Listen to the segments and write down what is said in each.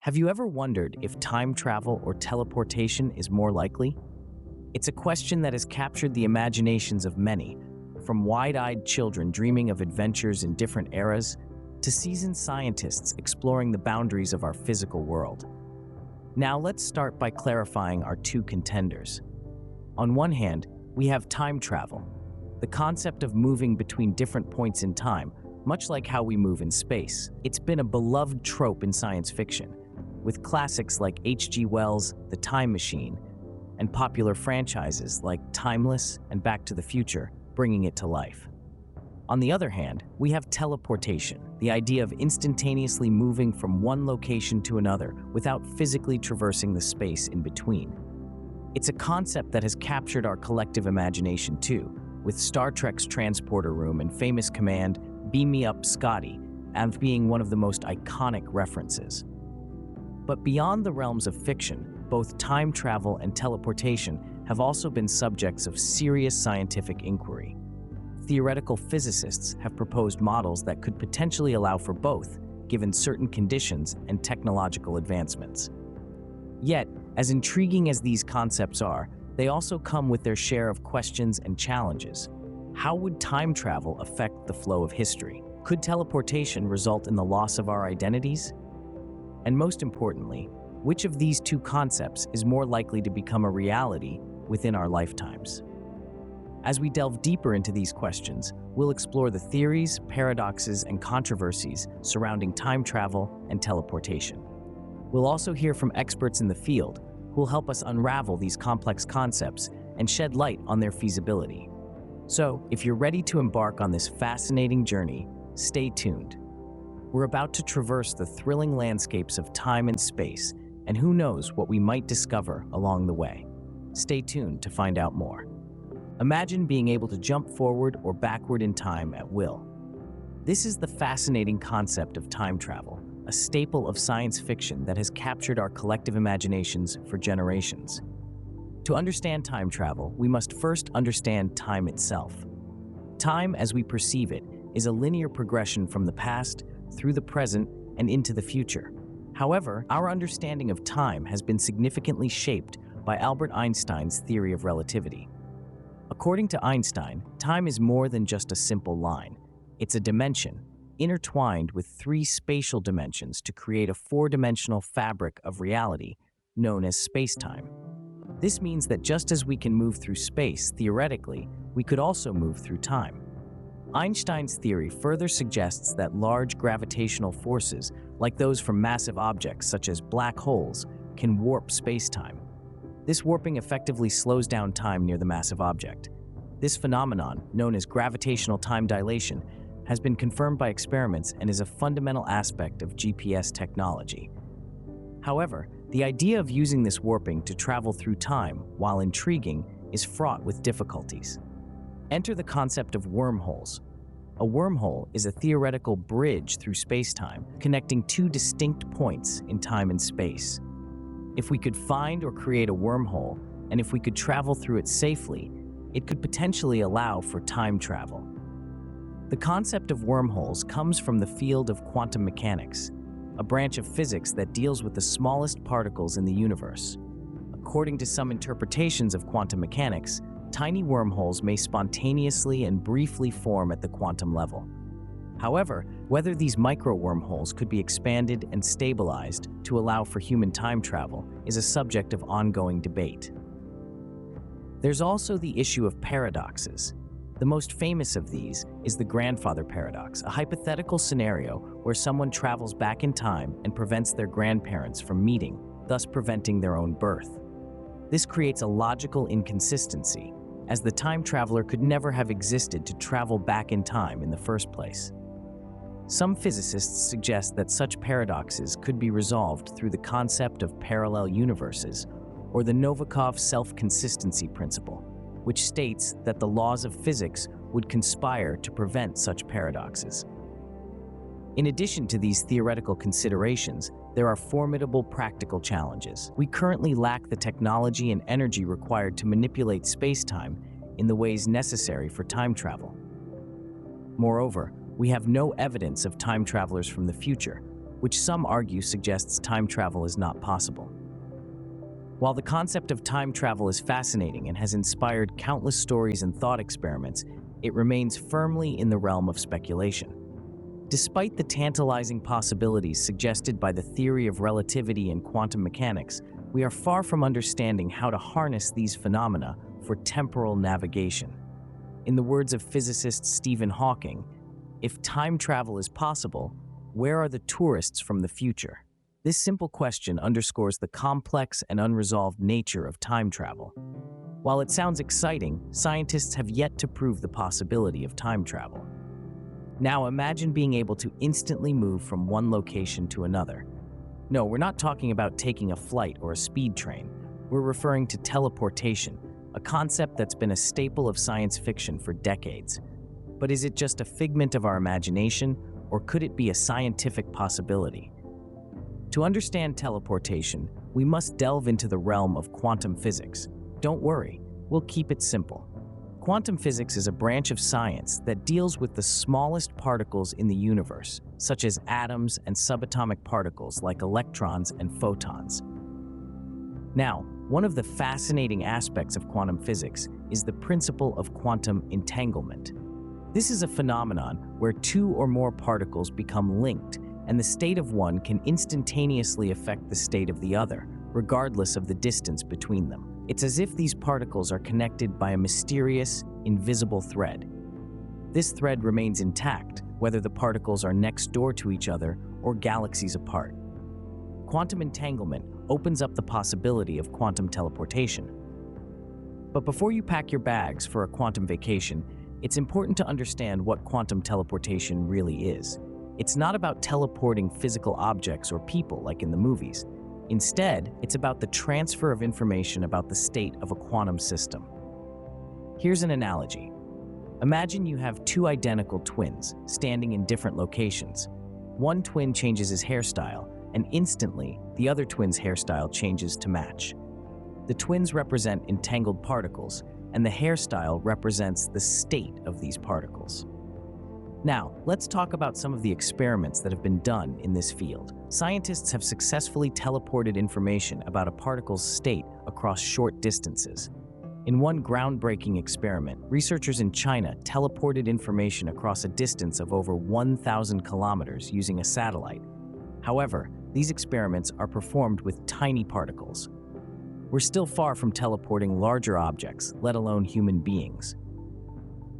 Have you ever wondered if time travel or teleportation is more likely? It's a question that has captured the imaginations of many, from wide-eyed children dreaming of adventures in different eras to seasoned scientists exploring the boundaries of our physical world. Now let's start by clarifying our two contenders. On one hand, we have time travel, the concept of moving between different points in time, much like how we move in space. It's been a beloved trope in science fiction, with classics like H.G. Wells' The Time Machine and popular franchises like Timeless and Back to the Future bringing it to life. On the other hand, we have teleportation, the idea of instantaneously moving from one location to another without physically traversing the space in between. It's a concept that has captured our collective imagination too, with Star Trek's transporter room and famous command, "Beam me up, Scotty," as being one of the most iconic references. But beyond the realms of fiction, both time travel and teleportation have also been subjects of serious scientific inquiry. Theoretical physicists have proposed models that could potentially allow for both, given certain conditions and technological advancements. Yet, as intriguing as these concepts are, they also come with their share of questions and challenges. How would time travel affect the flow of history? Could teleportation result in the loss of our identities? And most importantly, which of these two concepts is more likely to become a reality within our lifetimes? As we delve deeper into these questions, we'll explore the theories, paradoxes, and controversies surrounding time travel and teleportation. We'll also hear from experts in the field who will help us unravel these complex concepts and shed light on their feasibility. So, if you're ready to embark on this fascinating journey, stay tuned. We're about to traverse the thrilling landscapes of time and space, and who knows what we might discover along the way. Stay tuned to find out more. Imagine being able to jump forward or backward in time at will. This is the fascinating concept of time travel, a staple of science fiction that has captured our collective imaginations for generations. To understand time travel, we must first understand time itself. Time, as we perceive it, is a linear progression from the past through the present and into the future. However, our understanding of time has been significantly shaped by Albert Einstein's theory of relativity. According to Einstein, time is more than just a simple line. It's a dimension, intertwined with three spatial dimensions to create a four-dimensional fabric of reality known as space-time. This means that just as we can move through space, theoretically, we could also move through time. Einstein's theory further suggests that large gravitational forces, like those from massive objects such as black holes, can warp space-time. This warping effectively slows down time near the massive object. This phenomenon, known as gravitational time dilation, has been confirmed by experiments and is a fundamental aspect of GPS technology. However, the idea of using this warping to travel through time, while intriguing, is fraught with difficulties. Enter the concept of wormholes. A wormhole is a theoretical bridge through space-time, connecting two distinct points in time and space. If we could find or create a wormhole, and if we could travel through it safely, it could potentially allow for time travel. The concept of wormholes comes from the field of quantum mechanics, a branch of physics that deals with the smallest particles in the universe. According to some interpretations of quantum mechanics, tiny wormholes may spontaneously and briefly form at the quantum level. However, whether these micro-wormholes could be expanded and stabilized to allow for human time travel is a subject of ongoing debate. There's also the issue of paradoxes. The most famous of these is the grandfather paradox, a hypothetical scenario where someone travels back in time and prevents their grandparents from meeting, thus preventing their own birth. This creates a logical inconsistency, as the time traveler could never have existed to travel back in time in the first place. Some physicists suggest that such paradoxes could be resolved through the concept of parallel universes, or the Novikov self-consistency principle, which states that the laws of physics would conspire to prevent such paradoxes. In addition to these theoretical considerations, there are formidable practical challenges. We currently lack the technology and energy required to manipulate space-time in the ways necessary for time travel. Moreover, we have no evidence of time travelers from the future, which some argue suggests time travel is not possible. While the concept of time travel is fascinating and has inspired countless stories and thought experiments, it remains firmly in the realm of speculation. Despite the tantalizing possibilities suggested by the theory of relativity and quantum mechanics, we are far from understanding how to harness these phenomena for temporal navigation. In the words of physicist Stephen Hawking, if time travel is possible, where are the tourists from the future? This simple question underscores the complex and unresolved nature of time travel. While it sounds exciting, scientists have yet to prove the possibility of time travel. Now imagine being able to instantly move from one location to another. No, we're not talking about taking a flight or a speed train. We're referring to teleportation, a concept that's been a staple of science fiction for decades. But is it just a figment of our imagination, or could it be a scientific possibility? To understand teleportation, we must delve into the realm of quantum physics. Don't worry, we'll keep it simple. Quantum physics is a branch of science that deals with the smallest particles in the universe, such as atoms and subatomic particles like electrons and photons. Now, one of the fascinating aspects of quantum physics is the principle of quantum entanglement. This is a phenomenon where two or more particles become linked, and the state of one can instantaneously affect the state of the other, regardless of the distance between them. It's as if these particles are connected by a mysterious, invisible thread. This thread remains intact, whether the particles are next door to each other or galaxies apart. Quantum entanglement opens up the possibility of quantum teleportation. But before you pack your bags for a quantum vacation, it's important to understand what quantum teleportation really is. It's not about teleporting physical objects or people like in the movies. Instead, it's about the transfer of information about the state of a quantum system. Here's an analogy. Imagine you have two identical twins standing in different locations. One twin changes his hairstyle, and instantly, the other twin's hairstyle changes to match. The twins represent entangled particles, and the hairstyle represents the state of these particles. Now, let's talk about some of the experiments that have been done in this field. Scientists have successfully teleported information about a particle's state across short distances. In one groundbreaking experiment, researchers in China teleported information across a distance of over 1,000 kilometers using a satellite. However, these experiments are performed with tiny particles. We're still far from teleporting larger objects, let alone human beings.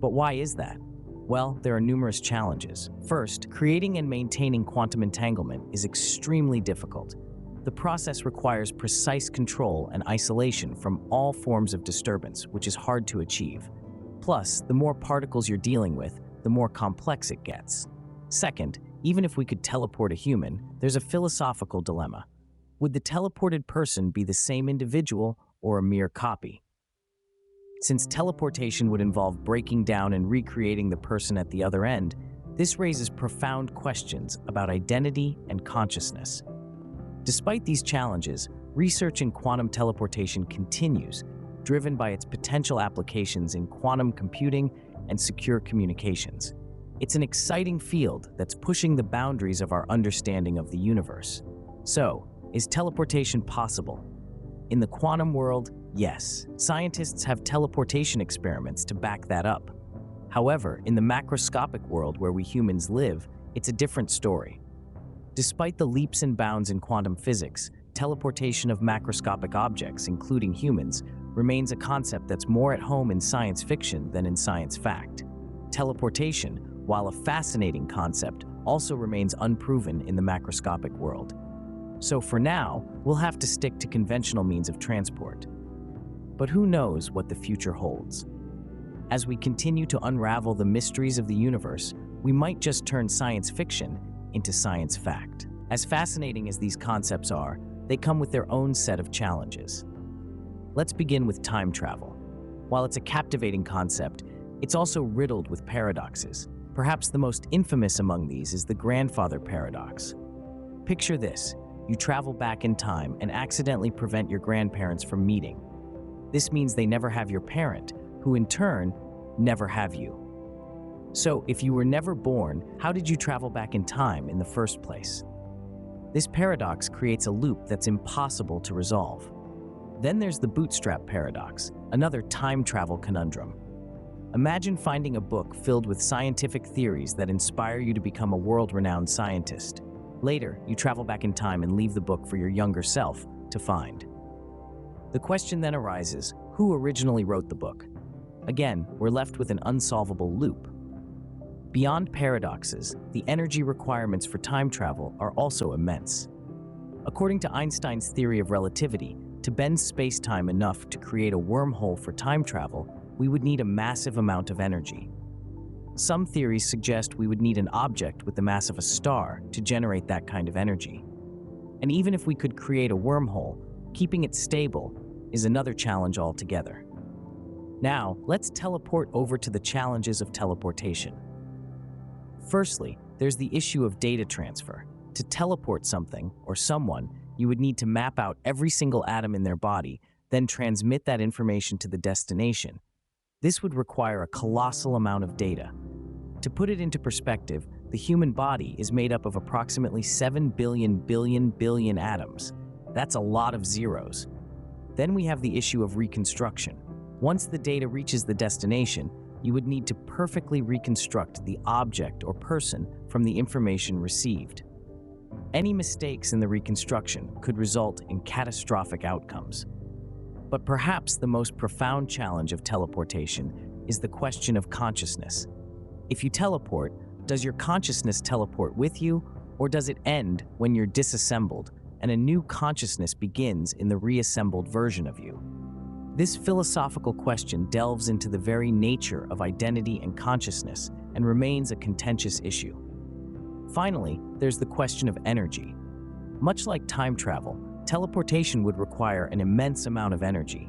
But why is that? Well, there are numerous challenges. First, creating and maintaining quantum entanglement is extremely difficult. The process requires precise control and isolation from all forms of disturbance, which is hard to achieve. Plus, the more particles you're dealing with, the more complex it gets. Second, even if we could teleport a human, there's a philosophical dilemma. Would the teleported person be the same individual or a mere copy? Since teleportation would involve breaking down and recreating the person at the other end, this raises profound questions about identity and consciousness. Despite these challenges, research in quantum teleportation continues, driven by its potential applications in quantum computing and secure communications. It's an exciting field that's pushing the boundaries of our understanding of the universe. So, is teleportation possible? In the quantum world, yes. Scientists have teleportation experiments to back that up. However, in the macroscopic world where we humans live, it's a different story. Despite the leaps and bounds in quantum physics, teleportation of macroscopic objects, including humans, remains a concept that's more at home in science fiction than in science fact. Teleportation, while a fascinating concept, also remains unproven in the macroscopic world. So for now, we'll have to stick to conventional means of transport. But who knows what the future holds? As we continue to unravel the mysteries of the universe, we might just turn science fiction into science fact. As fascinating as these concepts are, they come with their own set of challenges. Let's begin with time travel. While it's a captivating concept, it's also riddled with paradoxes. Perhaps the most infamous among these is the grandfather paradox. Picture this. You travel back in time and accidentally prevent your grandparents from meeting. This means they never have your parent, who in turn never have you. So, if you were never born, how did you travel back in time in the first place? This paradox creates a loop that's impossible to resolve. Then there's the bootstrap paradox, another time travel conundrum. Imagine finding a book filled with scientific theories that inspire you to become a world-renowned scientist. Later, you travel back in time and leave the book for your younger self to find. The question then arises, who originally wrote the book? Again, we're left with an unsolvable loop. Beyond paradoxes, the energy requirements for time travel are also immense. According to Einstein's theory of relativity, to bend space-time enough to create a wormhole for time travel, we would need a massive amount of energy. Some theories suggest we would need an object with the mass of a star to generate that kind of energy. And even if we could create a wormhole, keeping it stable is another challenge altogether. Now, let's teleport over to the challenges of teleportation. Firstly, there's the issue of data transfer. To teleport something or someone, you would need to map out every single atom in their body, then transmit that information to the destination. This would require a colossal amount of data. To put it into perspective, the human body is made up of approximately 7 billion atoms. That's a lot of zeros. Then we have the issue of reconstruction. Once the data reaches the destination, you would need to perfectly reconstruct the object or person from the information received. Any mistakes in the reconstruction could result in catastrophic outcomes. But perhaps the most profound challenge of teleportation is the question of consciousness. If you teleport, does your consciousness teleport with you, or does it end when you're disassembled and a new consciousness begins in the reassembled version of you? This philosophical question delves into the very nature of identity and consciousness and remains a contentious issue. Finally, there's the question of energy. Much like time travel, teleportation would require an immense amount of energy.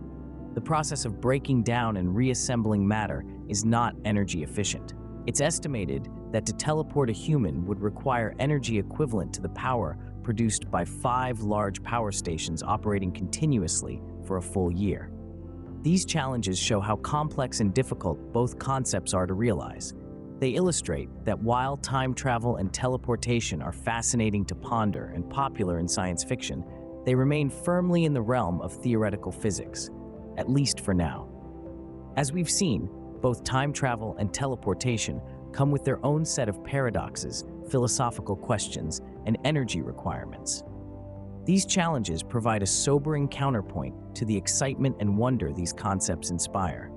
The process of breaking down and reassembling matter is not energy efficient. It's estimated that to teleport a human would require energy equivalent to the power produced by 5 large power stations operating continuously for a full year. These challenges show how complex and difficult both concepts are to realize. They illustrate that while time travel and teleportation are fascinating to ponder and popular in science fiction, they remain firmly in the realm of theoretical physics, at least for now. As we've seen, both time travel and teleportation come with their own set of paradoxes, philosophical questions, and energy requirements. These challenges provide a sobering counterpoint to the excitement and wonder these concepts inspire.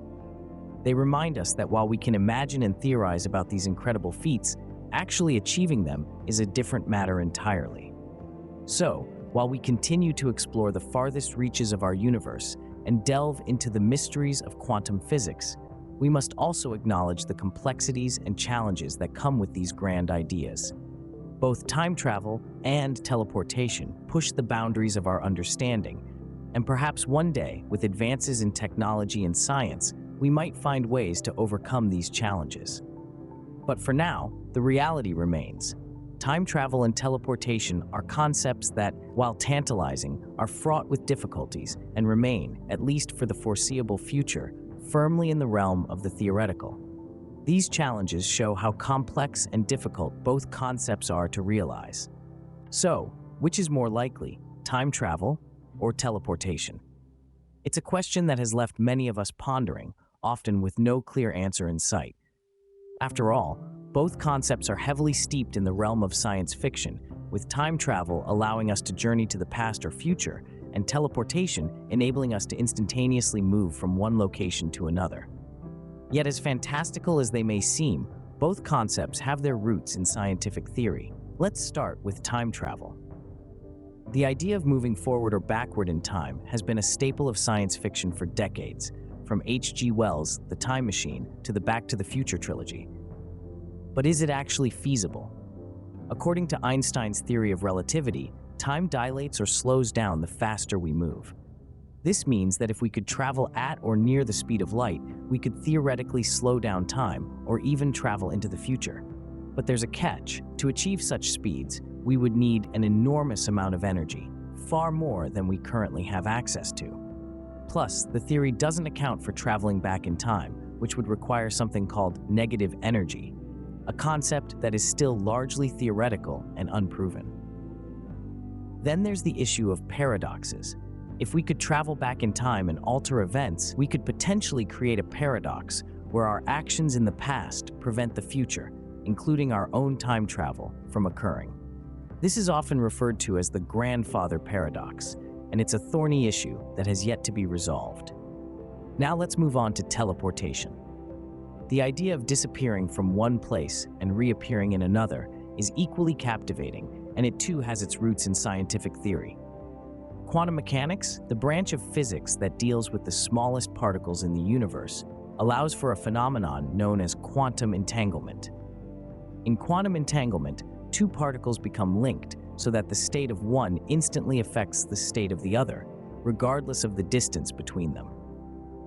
They remind us that while we can imagine and theorize about these incredible feats, actually achieving them is a different matter entirely. So, while we continue to explore the farthest reaches of our universe and delve into the mysteries of quantum physics, we must also acknowledge the complexities and challenges that come with these grand ideas. Both time travel and teleportation push the boundaries of our understanding, and perhaps one day, with advances in technology and science, we might find ways to overcome these challenges. But for now, the reality remains. Time travel and teleportation are concepts that, while tantalizing, are fraught with difficulties and remain, at least for the foreseeable future, firmly in the realm of the theoretical. These challenges show how complex and difficult both concepts are to realize. So, which is more likely, time travel or teleportation? It's a question that has left many of us pondering, often with no clear answer in sight. After all, both concepts are heavily steeped in the realm of science fiction, with time travel allowing us to journey to the past or future, and teleportation enabling us to instantaneously move from one location to another. Yet as fantastical as they may seem, both concepts have their roots in scientific theory. Let's start with time travel. The idea of moving forward or backward in time has been a staple of science fiction for decades, from H.G. Wells' The Time Machine to the Back to the Future trilogy. But is it actually feasible? According to Einstein's theory of relativity, time dilates or slows down the faster we move. This means that if we could travel at or near the speed of light, we could theoretically slow down time or even travel into the future. But there's a catch. To achieve such speeds, we would need an enormous amount of energy, far more than we currently have access to. Plus, the theory doesn't account for traveling back in time, which would require something called negative energy, a concept that is still largely theoretical and unproven. Then there's the issue of paradoxes. If we could travel back in time and alter events, we could potentially create a paradox where our actions in the past prevent the future, including our own time travel, from occurring. This is often referred to as the grandfather paradox, and it's a thorny issue that has yet to be resolved. Now let's move on to teleportation. The idea of disappearing from one place and reappearing in another is equally captivating, and it too has its roots in scientific theory. Quantum mechanics, the branch of physics that deals with the smallest particles in the universe, allows for a phenomenon known as quantum entanglement. In quantum entanglement, two particles become linked so that the state of one instantly affects the state of the other, regardless of the distance between them.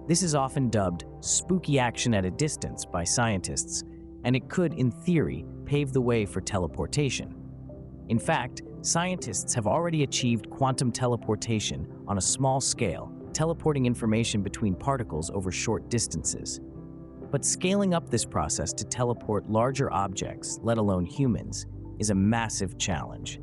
This is often dubbed spooky action at a distance by scientists, and it could, in theory, pave the way for teleportation. In fact, scientists have already achieved quantum teleportation on a small scale, teleporting information between particles over short distances. But scaling up this process to teleport larger objects, let alone humans, is a massive challenge.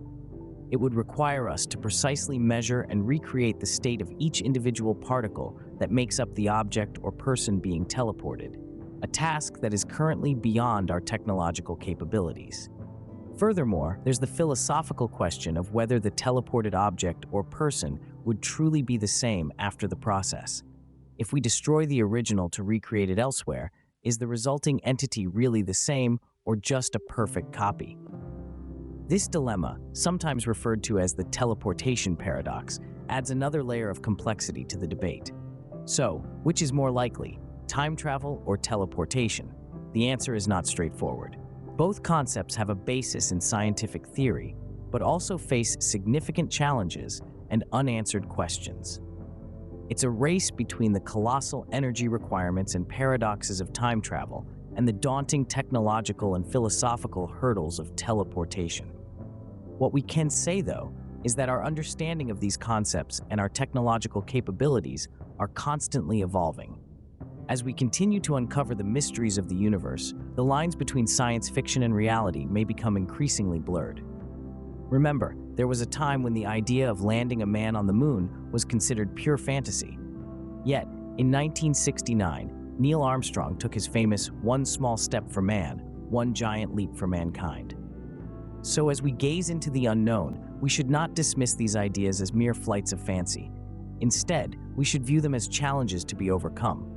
It would require us to precisely measure and recreate the state of each individual particle that makes up the object or person being teleported, a task that is currently beyond our technological capabilities. Furthermore, there's the philosophical question of whether the teleported object or person would truly be the same after the process. If we destroy the original to recreate it elsewhere, is the resulting entity really the same or just a perfect copy? This dilemma, sometimes referred to as the teleportation paradox, adds another layer of complexity to the debate. So, which is more likely, time travel or teleportation? The answer is not straightforward. Both concepts have a basis in scientific theory, but also face significant challenges and unanswered questions. It's a race between the colossal energy requirements and paradoxes of time travel and the daunting technological and philosophical hurdles of teleportation. What we can say, though, is that our understanding of these concepts and our technological capabilities are constantly evolving. As we continue to uncover the mysteries of the universe, the lines between science fiction and reality may become increasingly blurred. Remember, there was a time when the idea of landing a man on the moon was considered pure fantasy. Yet, in 1969, Neil Armstrong took his famous "one small step for man, one giant leap for mankind." So as we gaze into the unknown, we should not dismiss these ideas as mere flights of fancy. Instead, we should view them as challenges to be overcome,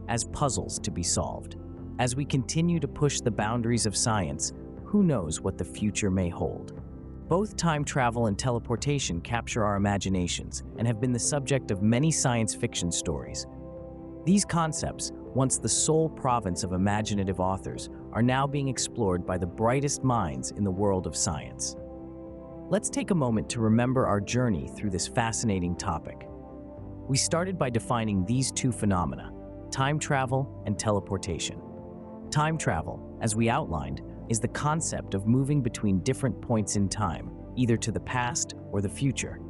as puzzles to be solved. As we continue to push the boundaries of science, who knows what the future may hold? Both time travel and teleportation capture our imaginations and have been the subject of many science fiction stories. These concepts, once the sole province of imaginative authors, are now being explored by the brightest minds in the world of science. Let's take a moment to remember our journey through this fascinating topic. We started by defining these two phenomena: time travel and teleportation. Time travel, as we outlined, is the concept of moving between different points in time, either to the past or the future.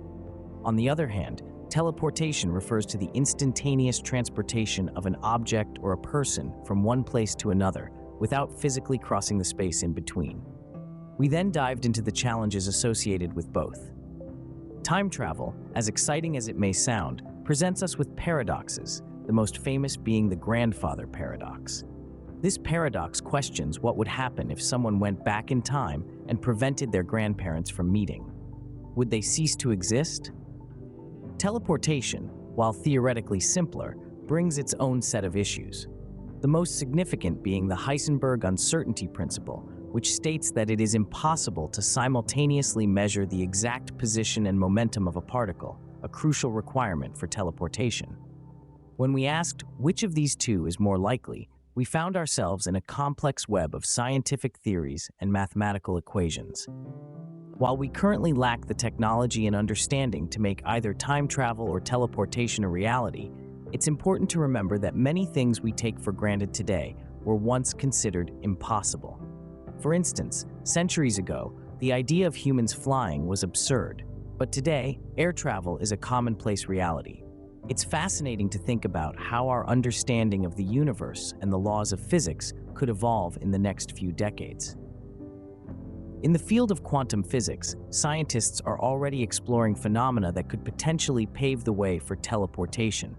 On the other hand, teleportation refers to the instantaneous transportation of an object or a person from one place to another without physically crossing the space in between. We then dived into the challenges associated with both. Time travel, as exciting as it may sound, presents us with paradoxes, the most famous being the grandfather paradox. This paradox questions what would happen if someone went back in time and prevented their grandparents from meeting. Would they cease to exist? Teleportation, while theoretically simpler, brings its own set of issues. The most significant being the Heisenberg uncertainty principle, which states that it is impossible to simultaneously measure the exact position and momentum of a particle, a crucial requirement for teleportation. When we asked which of these two is more likely, we found ourselves in a complex web of scientific theories and mathematical equations. While we currently lack the technology and understanding to make either time travel or teleportation a reality, it's important to remember that many things we take for granted today were once considered impossible. For instance, centuries ago, the idea of humans flying was absurd, but today, air travel is a commonplace reality. It's fascinating to think about how our understanding of the universe and the laws of physics could evolve in the next few decades. In the field of quantum physics, scientists are already exploring phenomena that could potentially pave the way for teleportation.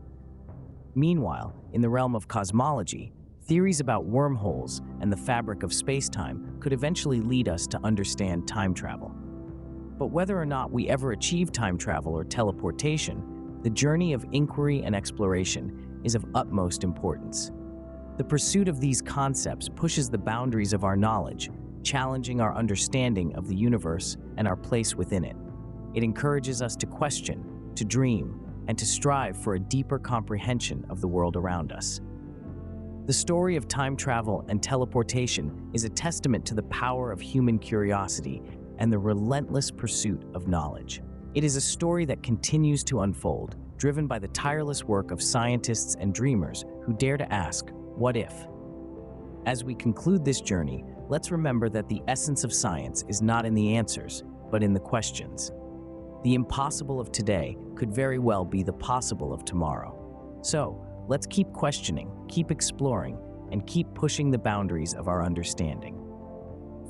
Meanwhile, in the realm of cosmology, theories about wormholes and the fabric of space-time could eventually lead us to understand time travel. But whether or not we ever achieve time travel or teleportation, the journey of inquiry and exploration is of utmost importance. The pursuit of these concepts pushes the boundaries of our knowledge, challenging our understanding of the universe and our place within it. It encourages us to question, to dream, and to strive for a deeper comprehension of the world around us. The story of time travel and teleportation is a testament to the power of human curiosity and the relentless pursuit of knowledge. It is a story that continues to unfold, driven by the tireless work of scientists and dreamers who dare to ask, what if? As we conclude this journey, let's remember that the essence of science is not in the answers, but in the questions. The impossible of today could very well be the possible of tomorrow. So, let's keep questioning, keep exploring, and keep pushing the boundaries of our understanding.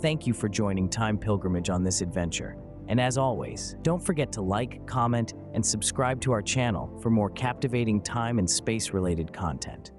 Thank you for joining Time Pilgrimage on this adventure. And as always, don't forget to like, comment, and subscribe to our channel for more captivating time and space-related content.